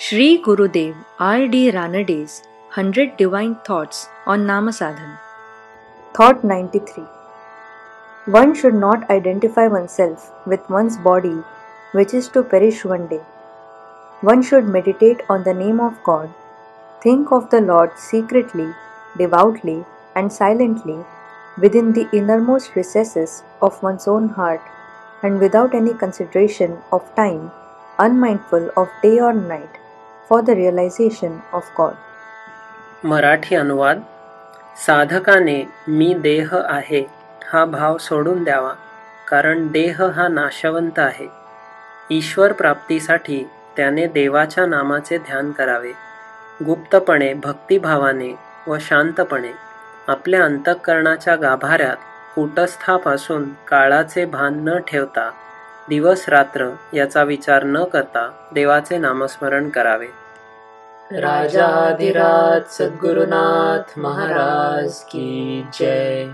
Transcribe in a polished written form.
Shri Gurudev R.D. Ranede's 100 Divine Thoughts on Namasadhan. Thought 93. One should not identify oneself with one's body, which is to perish one day. One should meditate on the name of God, think of the Lord secretly, devoutly, and silently within the innermost recesses of one's own heart, and without any consideration of time, unmindful of day or night, for the realization of God. Marathi अनुवाद. साधकाने मी देह आहे हा भाव सोडून द्यावा, कारण देह हा नाशवंत आहे. ईश्वर प्राप्तीसाठी त्याने देवाच्या नामाचे ध्यान करावे. गुप्तपणे, भक्तिभावाने व शांतपणे आपल्या अंतःकरणाच्या गाभाऱ्यात कूटस्थापासून काळाचे भान न ठेवता दिवस रात्र याचा विचार न करता देवाचे नामस्मरण करावे. राजाधिराज सद्गुरुनाथ महाराज की जय.